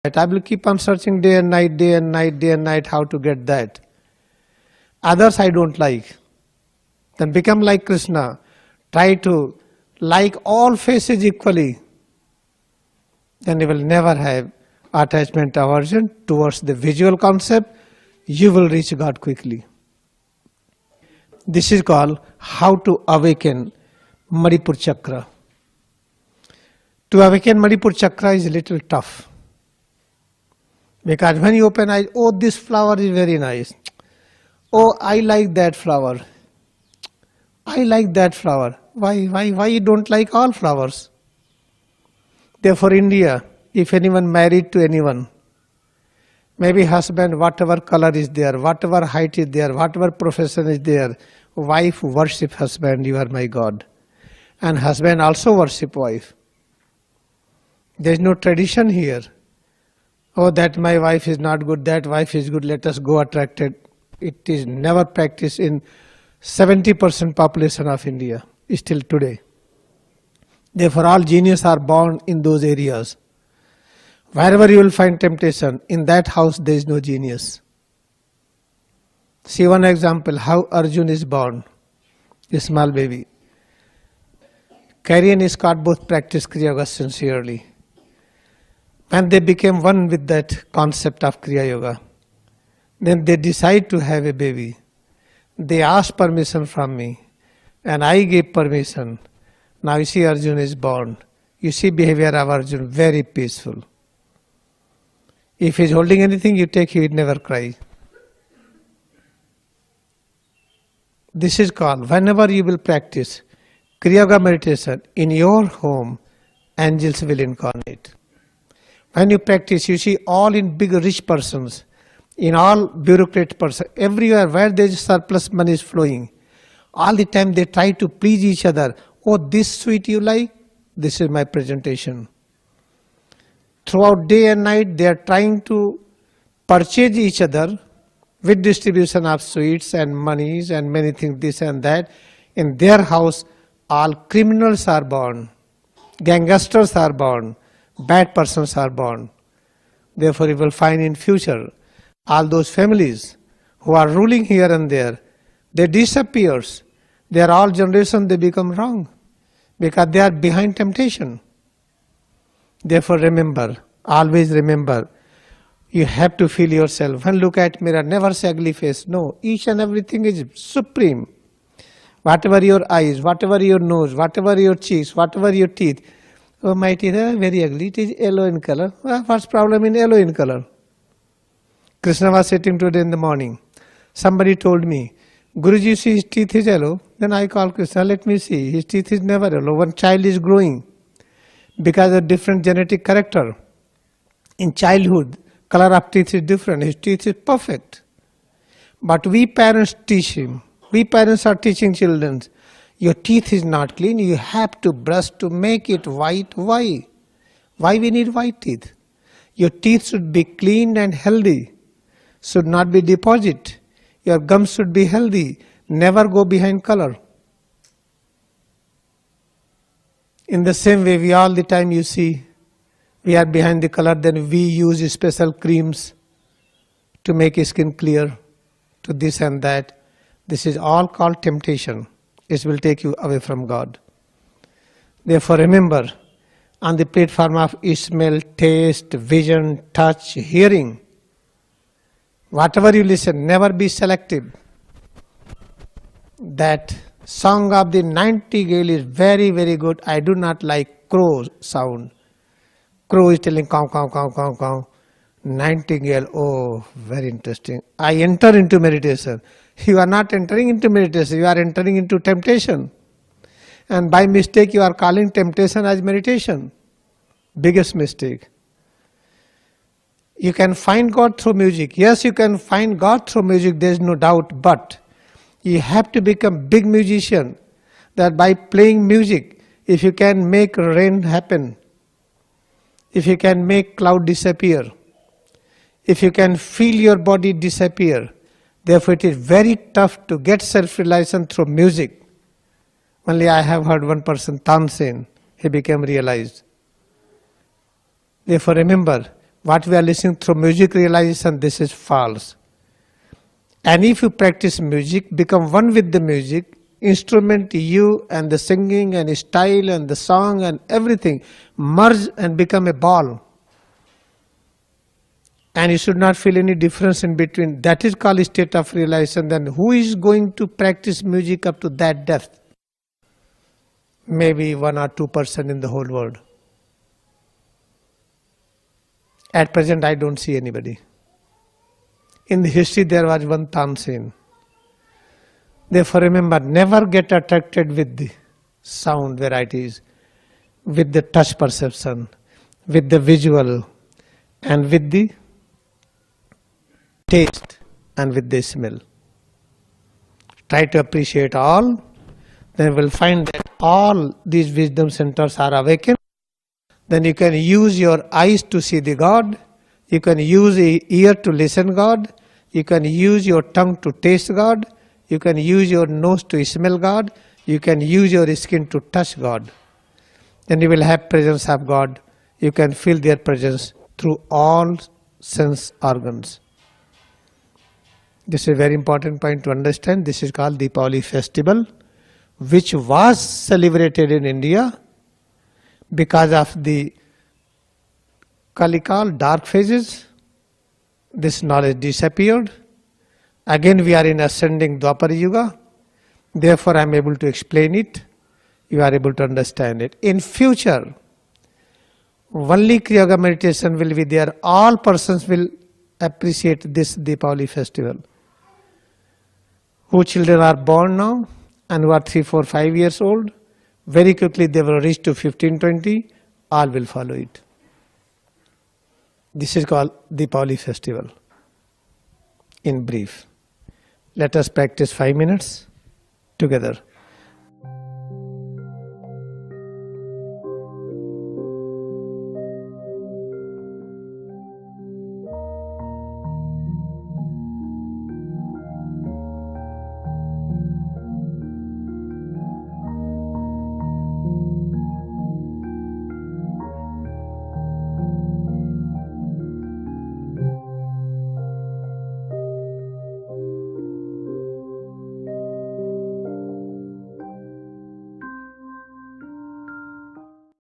I will keep on searching day and night, day and night, day and night how to get that. Others I don't like. Then become like Krishna. Try to like all faces equally. Then you will never have attachment aversion towards the visual concept. You will reach God quickly. This is called how to awaken Manipur Chakra. To awaken Manipur Chakra is a little tough. Because when you open eyes, oh, this flower is very nice. Oh, I like that flower. I like that flower. Why you don't like all flowers? Therefore, India, if anyone married to anyone, maybe husband, whatever color is there, whatever height is there, whatever profession is there, wife worship husband, you are my God. And husband also worship wife. There is no tradition here. Oh, that my wife is not good, that wife is good, let us go attracted. It is never practiced in 70% population of India, still today. Therefore, all geniuses are born in those areas. Wherever you will find temptation, in that house there is no genius. See one example, how Arjun is born, a small baby. Carry and Scott both practiced Kriya Yoga sincerely. When they became one with that concept of Kriya Yoga, then they decide to have a baby. They asked permission from me, and I gave permission. Now you see Arjun is born. You see behavior of Arjun, very peaceful. If he is holding anything, you take, he will never cry. This is called, whenever you will practice Kriya Yoga meditation in your home, angels will incarnate. When you practice, you see all in big rich persons, in all bureaucrat persons, everywhere where there is surplus money is flowing. All the time they try to please each other. Oh, this sweet you like? This is my presentation. Throughout day and night they are trying to purchase each other with distribution of sweets and monies and many things, this and that. In their house, all criminals are born, gangsters are born, bad persons are born. Therefore, you will find in future, all those families who are ruling here and there, they disappears. They are all generations, they become wrong because they are behind temptation. Therefore, remember, always remember, you have to feel yourself. When look at mirror, never say ugly face. No, each and everything is supreme. Whatever your eyes, whatever your nose, whatever your cheeks, whatever your teeth. Oh, my teeth are very ugly. It is yellow in color. Well, what's problem in yellow in color? Krishna was sitting today in the morning. Somebody told me, Guruji, see his teeth is yellow. Then I called Krishna, let me see. His teeth is never yellow. One child is growing because of different genetic character. In childhood, color of teeth is different. His teeth is perfect. But we parents teach him. We parents are teaching children. Your teeth is not clean, you have to brush to make it white. Why? Why we need white teeth? Your teeth should be clean and healthy, should not be deposit. Your gums should be healthy, never go behind color. In the same way, we all the time you see, we are behind the color, then we use special creams to make skin clear, to this and that. This is all called temptation. It will take you away from God. Therefore, remember, on the platform of smell, taste, vision, touch, hearing, whatever you listen, never be selective. That song of the nightingale is very, very good. I do not like crow sound. Crow is telling cow, cow, cow, cow, cow. Nightingale, oh, very interesting. I enter into meditation. You are not entering into meditation, you are entering into temptation. And by mistake you are calling temptation as meditation. Biggest mistake. You can find God through music. Yes, you can find God through music, there is no doubt. But you have to become big musician. That by playing music, if you can make rain happen, if you can make cloud disappear, if you can feel your body disappear, therefore it is very tough to get self-realization through music. Only I have heard one person, Tansen, he became realized. Therefore remember, what we are listening through music realization, this is false. And if you practice music, become one with the music, instrument, you and the singing and style and the song and everything, merge and become a ball. And you should not feel any difference in between. That is called state of realization. Then who is going to practice music up to that depth? Maybe 1 or 2% in the whole world. At present, I don't see anybody. In the history, there was one Tansen. Therefore, remember, never get attracted with the sound varieties, with the touch perception, with the visual, and with the taste, and with the smell. Try to appreciate all, then you will find that all these wisdom centers are awakened. Then you can use your eyes to see the God, you can use your ear to listen God, you can use your tongue to taste God, you can use your nose to smell God, you can use your skin to touch God. Then you will have presence of God. You can feel their presence through all sense organs. This is a very important point to understand. This is called Deepavali festival, which was celebrated in India because of the Kalikal dark phases. This knowledge disappeared. Again we are in ascending Dwapara Yuga. Therefore I am able to explain it. You are able to understand it. In future, only Kriya Yoga meditation will be there. All persons will appreciate this Deepavali festival. Whose children are born now and who are 3, 4, 5 years old, very quickly they will reach to 15, 20, all will follow it. This is called Deepavali festival. In brief, let us practice 5 minutes together.